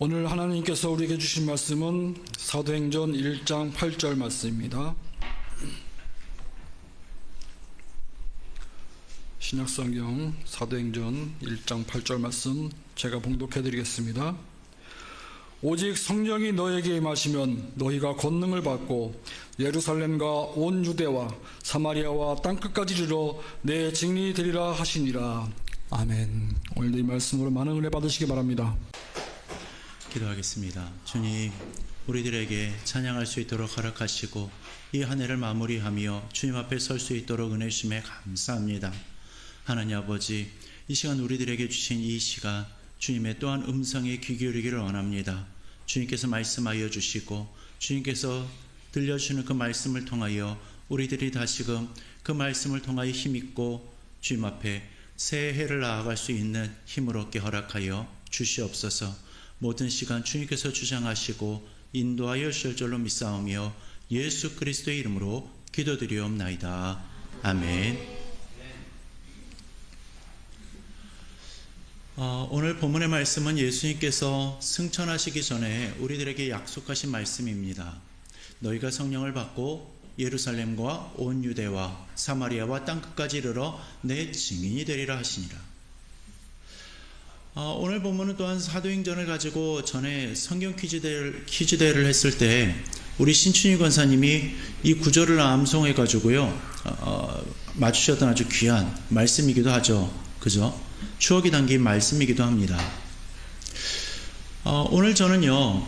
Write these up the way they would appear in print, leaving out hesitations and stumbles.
오늘 하나님께서 우리에게 주신 말씀은 사도행전 1장 8절 말씀입니다. 신약성경 사도행전 1장 8절 말씀 제가 봉독해 드리겠습니다. 오직 성령이 너에게 임하시면 너희가 권능을 받고 예루살렘과 온 유대와 사마리아와 땅끝까지 이르러 내 증인이 되리라 하시니라. 아멘. 오늘도 이 말씀으로 많은 은혜 받으시기 바랍니다. 기도하겠습니다. 주님, 우리들에게 찬양할 수 있도록 허락하시고 이 한 해를 마무리하며 주님 앞에 설 수 있도록 은혜 주심에 감사합니다. 하나님 아버지, 이 시간 우리들에게 주신 이 시간 주님의 또한 음성에 귀 기울이기를 원합니다. 주님께서 말씀하여 주시고 주님께서 들려주시는 그 말씀을 통하여 우리들이 다시금 그 말씀을 통하여 힘있고 주님 앞에 새 해를 나아갈 수 있는 힘을 얻게 허락하여 주시옵소서. 모든 시간 주님께서 주장하시고 인도하여 주실 줄로 믿사오며 예수 그리스도의 이름으로 기도드리옵나이다. 아멘. 오늘 본문의 말씀은 예수님께서 승천하시기 전에 우리들에게 약속하신 말씀입니다. 너희가 성령을 받고 예루살렘과 온 유대와 사마리아와 땅끝까지 이르러 내 증인이 되리라 하시니라. 오늘 본문은 또한 사도행전을 가지고 전에 성경 퀴즈대회를 했을 때 우리 신춘희 권사님이 이 구절을 암송해 가지고요 맞추셨던 아주 귀한 말씀이기도 하죠. 그죠? 추억이 담긴 말씀이기도 합니다. 오늘 저는요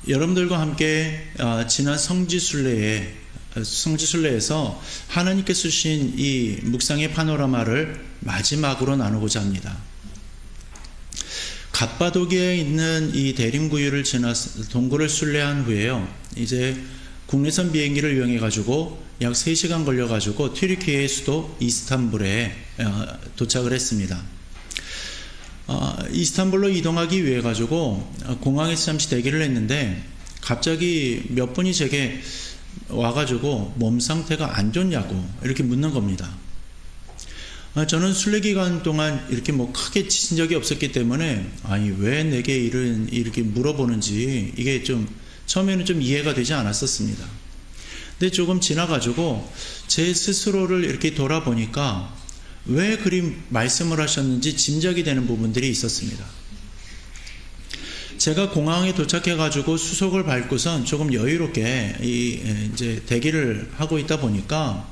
여러분들과 함께 지난 성지순례에서 하나님께서 주신 이 묵상의 파노라마를 마지막으로 나누고자 합니다. 갑바도기에 있는 이 대림구유를 지나서 동굴을 순례한 후에요, 이제 국내선 비행기를 이용해 가지고 약 3시간 걸려 가지고 튀르키예의 수도 이스탄불에 도착을 했습니다. 이스탄불로 이동하기 위해 가지고 공항에서 잠시 대기를 했는데 갑자기 몇 분이 제게 와가지고 몸 상태가 안 좋냐고 이렇게 묻는 겁니다. 저는 순례 기간 동안 이렇게 크게 지친 적이 없었기 때문에 아니 왜 내게 이렇게 물어보는지 이게 좀 처음에는 좀 이해가 되지 않았었습니다. 근데 조금 지나가지고 제 스스로를 이렇게 돌아보니까 왜 그리 말씀을 하셨는지 짐작이 되는 부분들이 있었습니다. 제가 공항에 도착해가지고 수속을 밟고선 조금 여유롭게 이제 대기를 하고 있다 보니까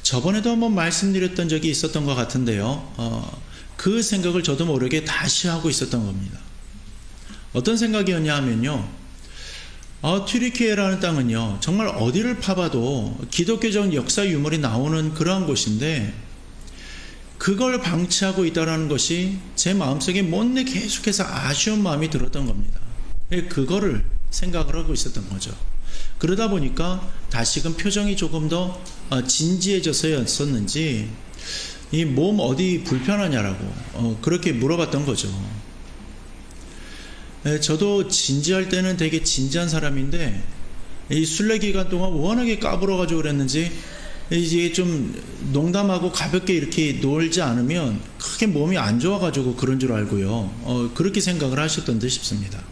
저번에도 한번 말씀드렸던 적이 있었던 것 같은데요. 그 생각을 저도 모르게 다시 하고 있었던 겁니다. 어떤 생각이었냐 하면요. 튀르키예라는 땅은요. 정말 어디를 파봐도 기독교적 역사 유물이 나오는 그러한 곳인데 그걸 방치하고 있다는 것이 제 마음속에 못내 계속해서 아쉬운 마음이 들었던 겁니다. 그거를 생각을 하고 있었던 거죠. 그러다 보니까 다시금 표정이 조금 더 진지해져서였었는지 이 몸 어디 불편하냐라고 그렇게 물어봤던 거죠. 저도 진지할 때는 되게 진지한 사람인데 이 순례 기간 동안 워낙에 까불어가지고 그랬는지 이제 좀 농담하고 가볍게 이렇게 놀지 않으면 크게 몸이 안 좋아가지고 그런 줄 알고요. 그렇게 생각을 하셨던 듯 싶습니다.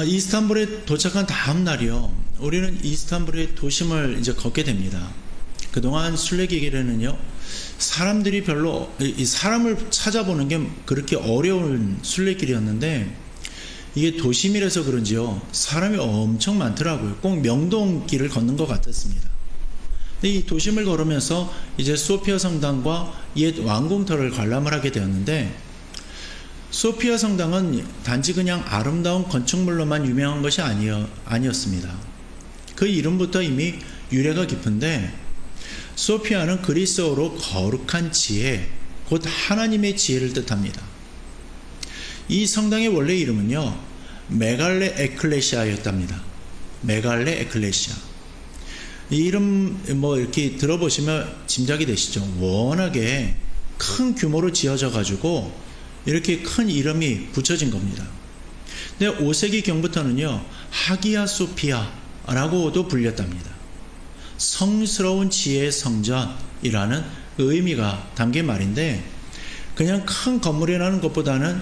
이스탄불에 도착한 다음 날이요. 우리는 이스탄불의 도심을 이제 걷게 됩니다. 그동안 순례길에는요, 사람들이 별로, 사람을 찾아보는 게 그렇게 어려운 순례길이었는데, 이게 도심이라서 그런지요, 사람이 엄청 많더라고요. 꼭 명동길을 걷는 것 같았습니다. 근데 이 도심을 걸으면서 이제 소피아 성당과 옛 왕궁터를 관람을 하게 되었는데, 소피아 성당은 단지 그냥 아름다운 건축물로만 유명한 것이 아니었습니다. 그 이름부터 이미 유래가 깊은데 소피아는 그리스어로 거룩한 지혜, 곧 하나님의 지혜를 뜻합니다. 이 성당의 원래 이름은요 메갈레 에클레시아였답니다. 메갈레 에클레시아. 이 이름 이렇게 들어보시면 짐작이 되시죠. 워낙에 큰 규모로 지어져 가지고 이렇게 큰 이름이 붙여진 겁니다. 근데 5세기 경부터는요 하기야 소피아라고도 불렸답니다. 성스러운 지혜의 성전이라는 의미가 담긴 말인데 그냥 큰 건물이라는 것보다는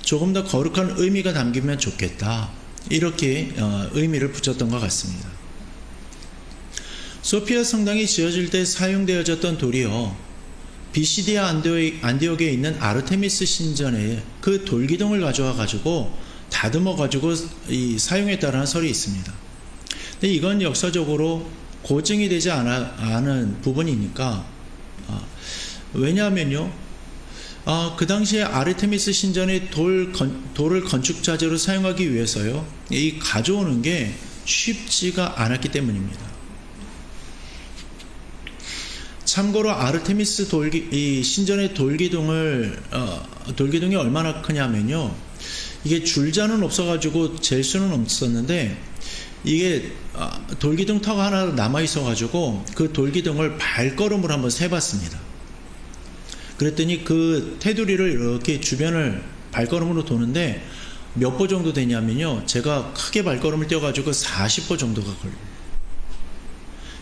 조금 더 거룩한 의미가 담기면 좋겠다. 이렇게 의미를 붙였던 것 같습니다. 소피아 성당이 지어질 때 사용되어졌던 돌이요, 비시디아 안디옥에 있는 아르테미스 신전에 그 돌기둥을 가져와 가지고 다듬어 가지고 사용했다라는 설이 있습니다. 근데 이건 역사적으로 고증이 되지 않은 부분이니까, 왜냐하면요, 그 당시에 아르테미스 신전의 돌을 건축 자재로 사용하기 위해서요, 이 가져오는 게 쉽지가 않았기 때문입니다. 참고로 아르테미스 이 신전의 돌기둥이 얼마나 크냐면요, 이게 줄자는 없어가지고 잴 수는 없었는데, 이게 돌기둥 터가 하나 남아 있어가지고 그 돌기둥을 발걸음으로 한번 세봤습니다. 그랬더니 그 테두리를 이렇게 주변을 발걸음으로 도는데 몇 보 정도 되냐면요, 제가 크게 발걸음을 떼어가지고 40보 정도가 걸려요.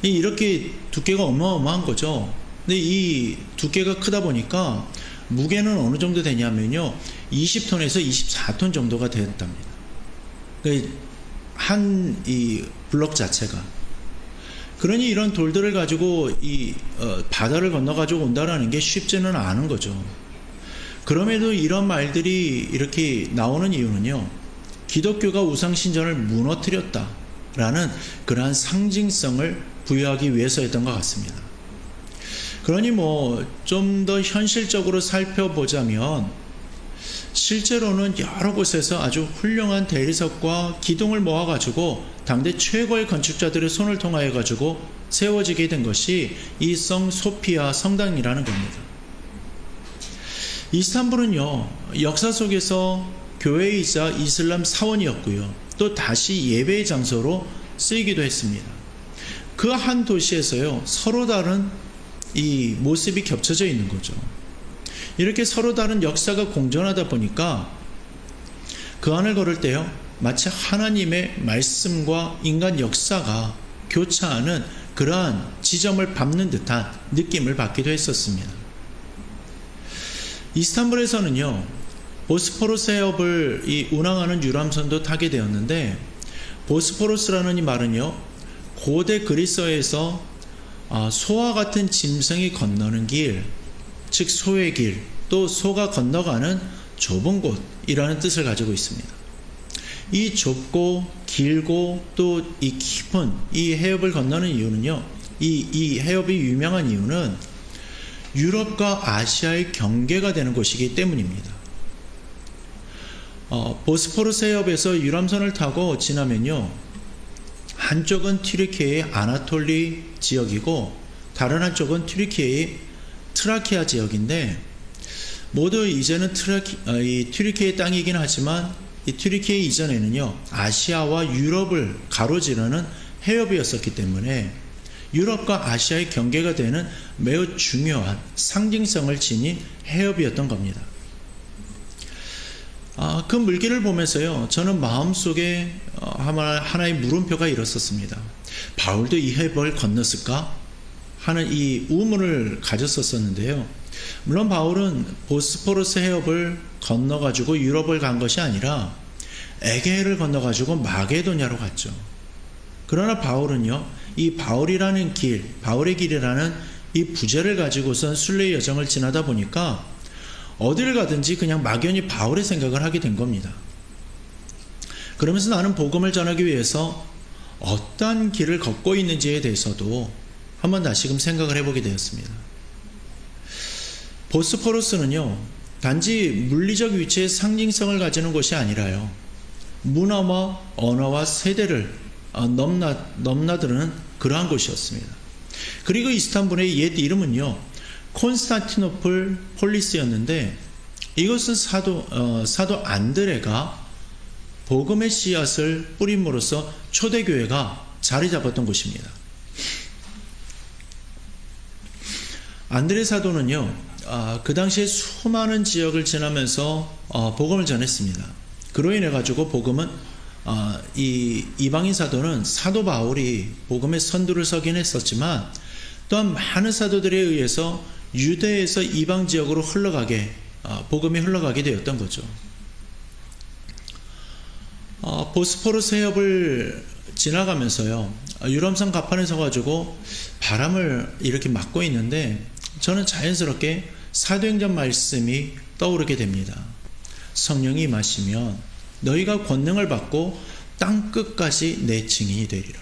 이렇게 두께가 어마어마한 거죠. 근데 이 두께가 크다 보니까 무게는 어느 정도 되냐면요, 20톤에서 24톤 정도가 된답니다. 한 이 블럭 자체가. 그러니 이런 돌들을 가지고 이 바다를 건너 가지고 온다라는 게 쉽지는 않은 거죠. 그럼에도 이런 말들이 이렇게 나오는 이유는요, 기독교가 우상 신전을 무너뜨렸다라는 그러한 상징성을 부여하기 위해서였던 것 같습니다. 그러니 좀 더 현실적으로 살펴보자면, 실제로는 여러 곳에서 아주 훌륭한 대리석과 기둥을 모아가지고 당대 최고의 건축자들의 손을 통하여 가지고 세워지게 된 것이 이 성 소피아 성당이라는 겁니다. 이스탄불은요, 역사 속에서 교회이자 이슬람 사원이었고요, 또 다시 예배의 장소로 쓰이기도 했습니다. 그 한 도시에서요, 서로 다른 이 모습이 겹쳐져 있는 거죠. 이렇게 서로 다른 역사가 공존하다 보니까 그 안을 걸을 때요, 마치 하나님의 말씀과 인간 역사가 교차하는 그러한 지점을 밟는 듯한 느낌을 받기도 했었습니다. 이스탄불에서는요, 보스포러스 해협을 운항하는 유람선도 타게 되었는데, 보스포러스라는 이 말은요, 고대 그리스어에서 소와 같은 짐승이 건너는 길, 즉 소의 길, 또 소가 건너가는 좁은 곳이라는 뜻을 가지고 있습니다. 이 좁고 길고 또 이 깊은 이 해협을 건너는 이유는요, 이 해협이 유명한 이유는 유럽과 아시아의 경계가 되는 곳이기 때문입니다. 보스포러스 해협에서 유람선을 타고 지나면요, 한쪽은 튀르키예의 아나톨리 지역이고 다른 한쪽은 튀르키예의 트라키아 지역인데, 모두 이제는 튀르키예 땅이긴 하지만 이 튀르키예 이전에는요, 아시아와 유럽을 가로지르는 해협이었었기 때문에 유럽과 아시아의 경계가 되는 매우 중요한 상징성을 지닌 해협이었던 겁니다. 그 물길을 보면서요, 저는 마음속에 하나의 물음표가 일었었습니다. 바울도 이 해협을 건넜을까? 하는 이 의문을 가졌었는데요. 물론 바울은 보스포러스 해협을 건너가지고 유럽을 간 것이 아니라 에게해를 건너가지고 마게도냐로 갔죠. 그러나 바울은요, 이 바울이라는 길, 바울의 길이라는 이 부제를 가지고선 순례의 여정을 지나다 보니까 어디를 가든지 그냥 막연히 바울의 생각을 하게 된 겁니다. 그러면서 나는 복음을 전하기 위해서 어떠한 길을 걷고 있는지에 대해서도 한번 다시금 생각을 해보게 되었습니다. 보스포러스는요, 단지 물리적 위치의 상징성을 가지는 곳이 아니라요, 문화와 언어와 세대를 넘나드는 그러한 곳이었습니다. 그리고 이스탄불의 옛 이름은요, 콘스탄티노플 폴리스였는데, 이것은 사도 안드레가 복음의 씨앗을 뿌림으로써 초대교회가 자리 잡았던 곳입니다. 안드레 사도는요, 그 당시에 수많은 지역을 지나면서 복음을 전했습니다. 그로 인해 가지고 복음은 이 이방인 사도는 사도 바울이 복음의 선두를 서긴 했었지만, 또한 많은 사도들에 의해서 유대에서 이방 지역으로 복음이 흘러가게 되었던 거죠. 보스포러스 해협을 지나가면서요, 유람선 갑판에 서가지고 바람을 이렇게 맞고 있는데 저는 자연스럽게 사도행전 말씀이 떠오르게 됩니다. 성령이 임하시면 너희가 권능을 받고 땅 끝까지 내 증인이 되리라.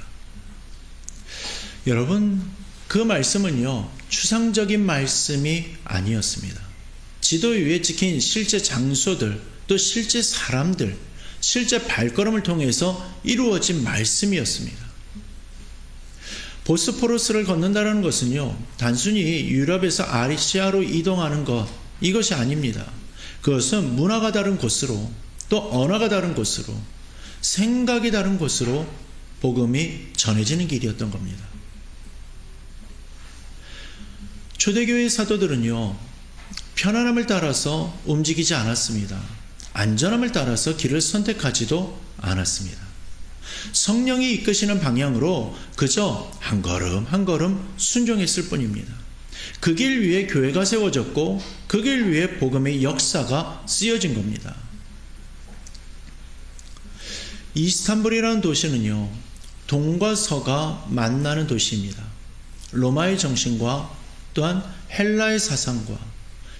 여러분, 그 말씀은요, 추상적인 말씀이 아니었습니다. 지도 위에 찍힌 실제 장소들, 또 실제 사람들, 실제 발걸음을 통해서 이루어진 말씀이었습니다. 보스포러스를 건넌다는 것은요, 단순히 유럽에서 아시아로 이동하는 것, 이것이 아닙니다. 그것은 문화가 다른 곳으로, 또 언어가 다른 곳으로, 생각이 다른 곳으로 복음이 전해지는 길이었던 겁니다. 초대교회 사도들은요, 편안함을 따라서 움직이지 않았습니다. 안전함을 따라서 길을 선택하지도 않았습니다. 성령이 이끄시는 방향으로 그저 한 걸음 한 걸음 순종했을 뿐입니다. 그 길 위에 교회가 세워졌고 그 길 위에 복음의 역사가 쓰여진 겁니다. 이스탄불이라는 도시는요, 동과 서가 만나는 도시입니다. 로마의 정신과 또한 헬라의 사상과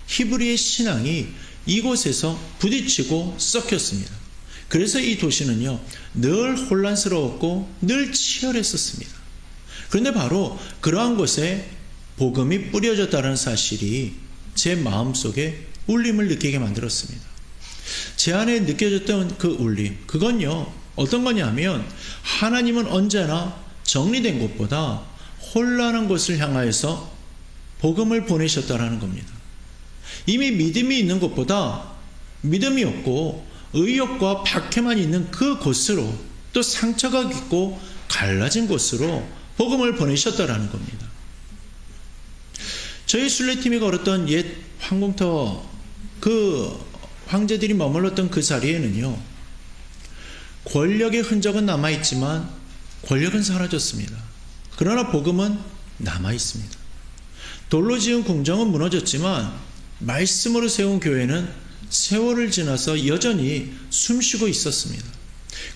히브리의 신앙이 이곳에서 부딪히고 섞였습니다. 그래서 이 도시는요, 늘 혼란스러웠고 늘 치열했었습니다. 그런데 바로 그러한 곳에 복음이 뿌려졌다는 사실이 제 마음속에 울림을 느끼게 만들었습니다. 제 안에 느껴졌던 그 울림, 그건요, 어떤 거냐면 하나님은 언제나 정리된 곳보다 혼란한 곳을 향하여서 복음을 보내셨다라는 겁니다. 이미 믿음이 있는 곳보다 믿음이 없고 의욕과 박해만 있는 그 곳으로, 또 상처가 있고 갈라진 곳으로 복음을 보내셨다라는 겁니다. 저희 순례팀이 걸었던 옛 황공터, 그 황제들이 머물렀던 그 자리에는요, 권력의 흔적은 남아있지만 권력은 사라졌습니다. 그러나 복음은 남아있습니다. 돌로 지은 궁정은 무너졌지만 말씀으로 세운 교회는 세월을 지나서 여전히 숨쉬고 있었습니다.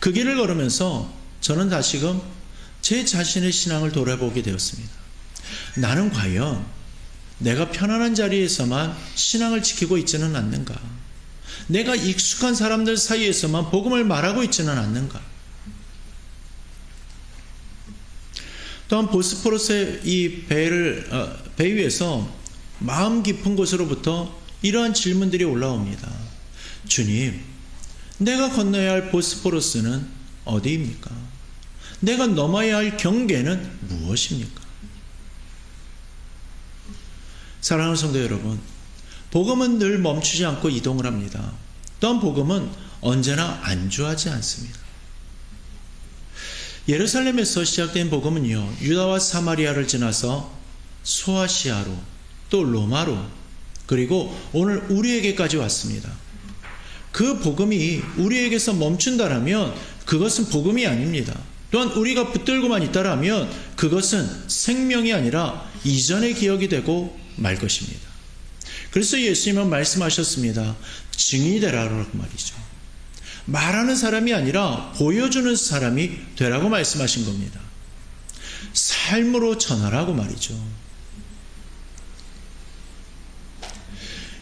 그 길을 걸으면서 저는 다시금 제 자신의 신앙을 돌아보게 되었습니다. 나는 과연 내가 편안한 자리에서만 신앙을 지키고 있지는 않는가? 내가 익숙한 사람들 사이에서만 복음을 말하고 있지는 않는가? 또한 보스포러스의 이 배 위에서 마음 깊은 곳으로부터 이러한 질문들이 올라옵니다. 주님, 내가 건너야 할 보스포러스는 어디입니까? 내가 넘어야 할 경계는 무엇입니까? 사랑하는 성도 여러분, 복음은 늘 멈추지 않고 이동을 합니다. 또한 복음은 언제나 안주하지 않습니다. 예루살렘에서 시작된 복음은요, 유다와 사마리아를 지나서 소아시아로, 또 로마로, 그리고 오늘 우리에게까지 왔습니다. 그 복음이 우리에게서 멈춘다라면 그것은 복음이 아닙니다. 또한 우리가 붙들고만 있다라면 그것은 생명이 아니라 이전의 기억이 되고 말 것입니다. 그래서 예수님은 말씀하셨습니다. 증인이 되라고 말이죠. 말하는 사람이 아니라 보여주는 사람이 되라고 말씀하신 겁니다. 삶으로 전하라고 말이죠.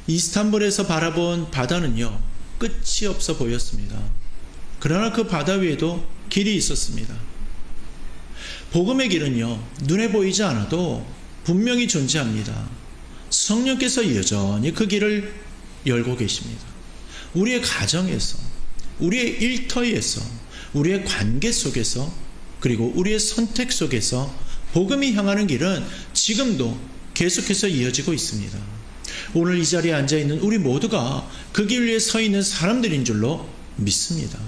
이스탄불에서 바라본 바다는요, 끝이 없어 보였습니다. 그러나 그 바다 위에도 길이 있었습니다. 복음의 길은요, 눈에 보이지 않아도 분명히 존재합니다. 성령께서 여전히 그 길을 열고 계십니다. 우리의 가정에서, 우리의 일터에서, 우리의 관계 속에서, 그리고 우리의 선택 속에서 복음이 향하는 길은 지금도 계속해서 이어지고 있습니다. 오늘 이 자리에 앉아있는 우리 모두가 그 길 위에 서 있는 사람들인 줄로 믿습니다.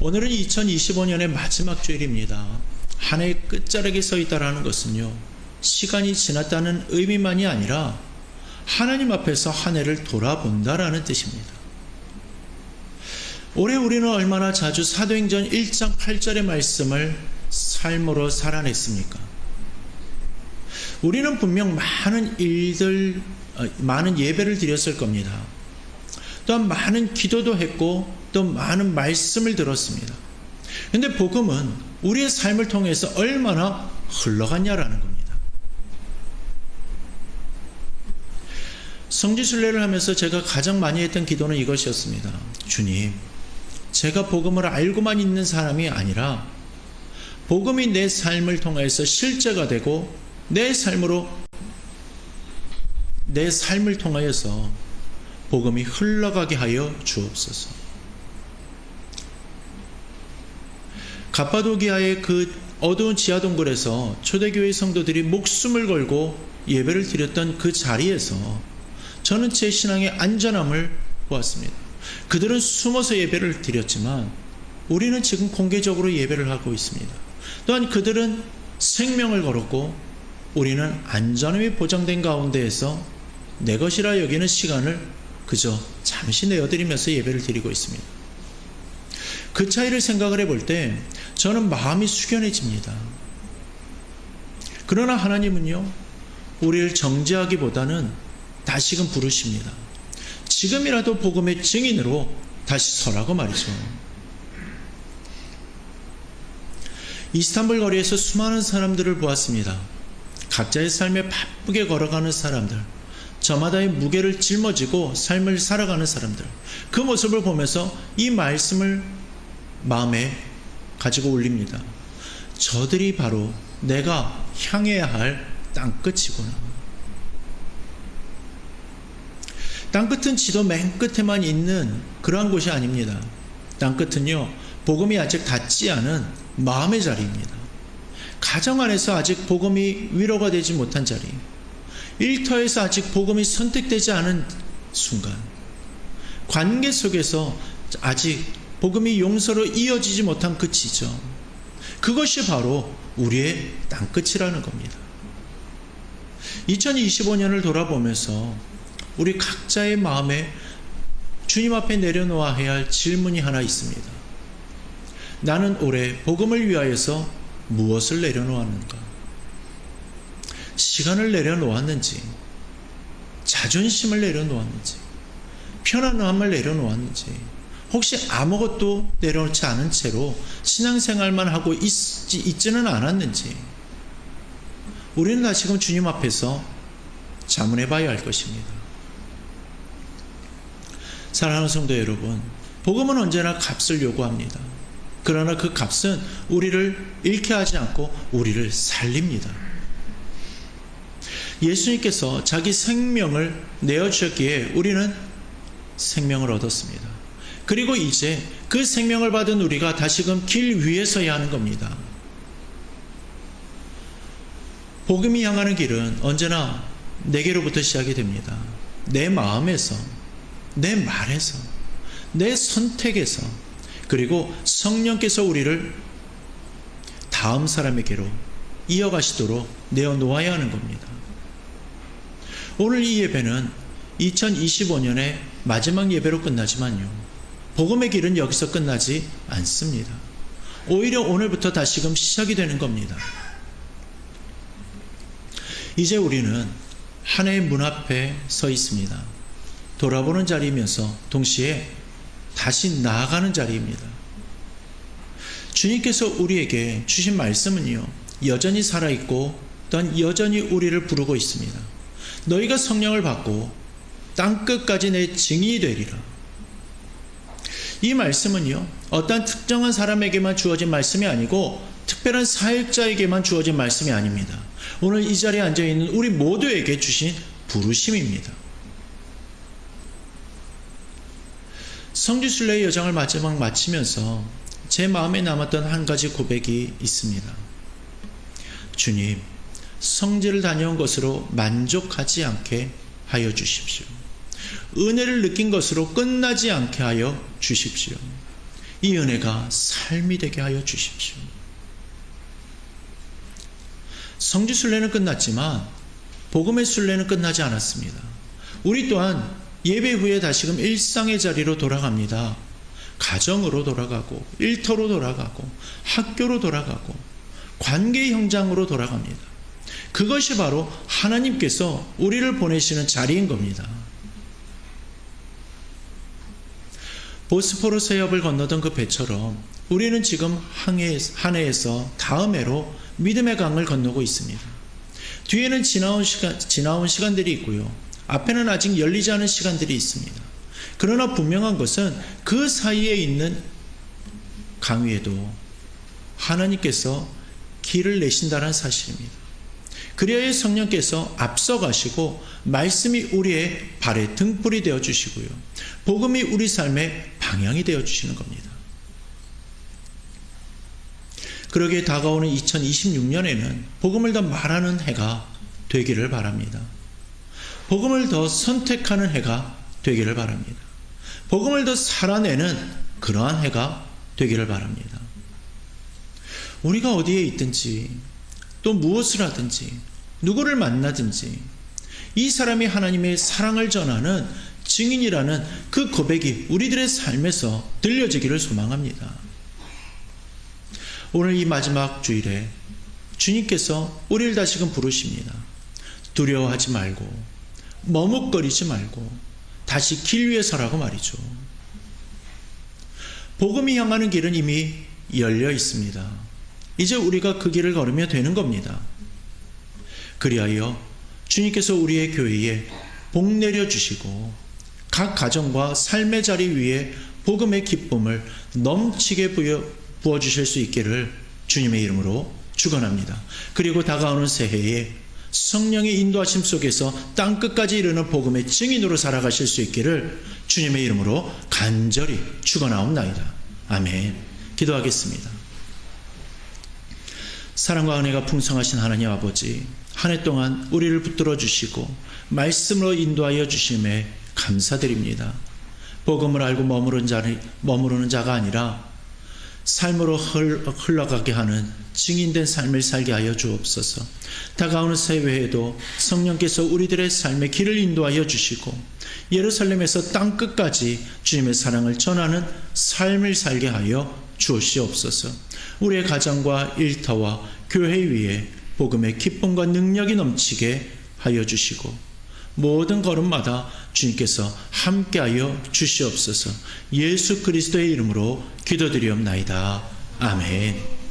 오늘은 2025년의 마지막 주일입니다. 한 해의 끝자락에 서 있다라는 것은요, 시간이 지났다는 의미만이 아니라 하나님 앞에서 한 해를 돌아본다라는 뜻입니다. 올해 우리는 얼마나 자주 사도행전 1장 8절의 말씀을 삶으로 살아냈습니까? 우리는 분명 많은 예배를 드렸을 겁니다. 또한 많은 기도도 했고 또 많은 말씀을 들었습니다. 그런데 복음은 우리의 삶을 통해서 얼마나 흘러갔냐라는 겁니다. 성지순례를 하면서 제가 가장 많이 했던 기도는 이것이었습니다. 주님, 제가 복음을 알고만 있는 사람이 아니라 복음이 내 삶을 통해서 실제가 되고 내 삶을 통하여서 복음이 흘러가게 하여 주옵소서. 갑바도기아의 그 어두운 지하동굴에서 초대교회 성도들이 목숨을 걸고 예배를 드렸던 그 자리에서 저는 제 신앙의 안전함을 보았습니다. 그들은 숨어서 예배를 드렸지만 우리는 지금 공개적으로 예배를 하고 있습니다. 또한 그들은 생명을 걸었고 우리는 안전함이 보장된 가운데에서 내 것이라 여기는 시간을 그저 잠시 내어드리면서 예배를 드리고 있습니다. 그 차이를 생각을 해볼 때 저는 마음이 숙연해집니다. 그러나 하나님은요, 우리를 정죄하기보다는 다시금 부르십니다. 지금이라도 복음의 증인으로 다시 서라고 말이죠. 이스탄불 거리에서 수많은 사람들을 보았습니다. 각자의 삶에 바쁘게 걸어가는 사람들, 저마다의 무게를 짊어지고 삶을 살아가는 사람들, 그 모습을 보면서 이 말씀을 마음에 가지고 올립니다. 저들이 바로 내가 향해야 할 땅끝이구나. 땅끝은 지도 맨 끝에만 있는 그러한 곳이 아닙니다. 땅끝은요, 복음이 아직 닿지 않은 마음의 자리입니다. 가정 안에서 아직 복음이 위로가 되지 못한 자리, 일터에서 아직 복음이 선택되지 않은 순간, 관계 속에서 아직 복음이 용서로 이어지지 못한 그 지점, 그것이 바로 우리의 땅끝이라는 겁니다. 2025년을 돌아보면서 우리 각자의 마음에 주님 앞에 내려놓아야 할 질문이 하나 있습니다. 나는 올해 복음을 위하여서 무엇을 내려놓았는가? 시간을 내려놓았는지, 자존심을 내려놓았는지, 편안함을 내려놓았는지, 혹시 아무것도 내려놓지 않은 채로 신앙생활만 하고 있지는 않았는지, 우리는 다시금 주님 앞에서 자문해 봐야 할 것입니다. 사랑하는 성도 여러분, 복음은 언제나 값을 요구합니다. 그러나 그 값은 우리를 잃게 하지 않고 우리를 살립니다. 예수님께서 자기 생명을 내어주셨기에 우리는 생명을 얻었습니다. 그리고 이제 그 생명을 받은 우리가 다시금 길 위에 서야 하는 겁니다. 복음이 향하는 길은 언제나 내게로부터 시작이 됩니다. 내 마음에서, 내 말에서, 내 선택에서, 그리고 성령께서 우리를 다음 사람에게로 이어가시도록 내어놓아야 하는 겁니다. 오늘 이 예배는 2025년의 마지막 예배로 끝나지만요, 복음의 길은 여기서 끝나지 않습니다. 오히려 오늘부터 다시금 시작이 되는 겁니다. 이제 우리는 한 해의 문 앞에 서 있습니다. 돌아보는 자리이면서 동시에 다시 나아가는 자리입니다. 주님께서 우리에게 주신 말씀은요, 여전히 살아있고 또한 여전히 우리를 부르고 있습니다. 너희가 성령을 받고 땅끝까지 내 증인이 되리라. 이 말씀은요, 어떤 특정한 사람에게만 주어진 말씀이 아니고 특별한 사역자에게만 주어진 말씀이 아닙니다. 오늘 이 자리에 앉아있는 우리 모두에게 주신 부르심입니다. 성지순례의 여정을 마지막 마치면서 제 마음에 남았던 한 가지 고백이 있습니다. 주님, 성지를 다녀온 것으로 만족하지 않게 하여 주십시오. 은혜를 느낀 것으로 끝나지 않게 하여 주십시오. 이 은혜가 삶이 되게 하여 주십시오. 성지순례는 끝났지만 복음의 순례는 끝나지 않았습니다. 우리 또한 예배 후에 다시금 일상의 자리로 돌아갑니다. 가정으로 돌아가고, 일터로 돌아가고, 학교로 돌아가고, 관계 현장으로 돌아갑니다. 그것이 바로 하나님께서 우리를 보내시는 자리인 겁니다. 보스포러스 해협을 건너던 그 배처럼 우리는 지금 한 해에서 다음 해로 믿음의 강을 건너고 있습니다. 뒤에는 지나온 시간들이 있고요. 앞에는 아직 열리지 않은 시간들이 있습니다. 그러나 분명한 것은 그 사이에 있는 강 위에도 하나님께서 길을 내신다는 사실입니다. 그리하여 성령께서 앞서가시고 말씀이 우리의 발의 등불이 되어주시고요. 복음이 우리 삶의 방향이 되어주시는 겁니다. 그러기에 다가오는 2026년에는 복음을 더 말하는 해가 되기를 바랍니다. 복음을 더 선택하는 해가 되기를 바랍니다. 복음을 더 살아내는 그러한 해가 되기를 바랍니다. 우리가 어디에 있든지 또 무엇을 하든지 누구를 만나든지 이 사람이 하나님의 사랑을 전하는 증인이라는 그 고백이 우리들의 삶에서 들려지기를 소망합니다. 오늘 이 마지막 주일에 주님께서 우리를 다시금 부르십니다. 두려워하지 말고 머뭇거리지 말고 다시 길 위에 서라고 말이죠. 복음이 향하는 길은 이미 열려 있습니다. 이제 우리가 그 길을 걸으면 되는 겁니다. 그리하여 주님께서 우리의 교회에 복 내려주시고 각 가정과 삶의 자리 위에 복음의 기쁨을 넘치게 부어주실 수 있기를 주님의 이름으로 축원합니다. 그리고 다가오는 새해에 성령의 인도하심 속에서 땅끝까지 이르는 복음의 증인으로 살아가실 수 있기를 주님의 이름으로 간절히 축원하옵나이다. 아멘. 기도하겠습니다. 사랑과 은혜가 풍성하신 하나님 아버지, 한 해 동안 우리를 붙들어 주시고 말씀으로 인도하여 주심에 감사드립니다. 복음을 알고 머무르는 자가 아니라 삶으로 흘러가게 하는 증인된 삶을 살게 하여 주옵소서. 다가오는 새해에도 성령께서 우리들의 삶의 길을 인도하여 주시고 예루살렘에서 땅끝까지 주님의 사랑을 전하는 삶을 살게 하여 주옵시옵소서. 우리의 가정과 일터와 교회 위에 복음의 기쁨과 능력이 넘치게 하여 주시고 모든 걸음마다 주님께서 함께하여 주시옵소서. 예수 그리스도의 이름으로 기도드리옵나이다. 아멘.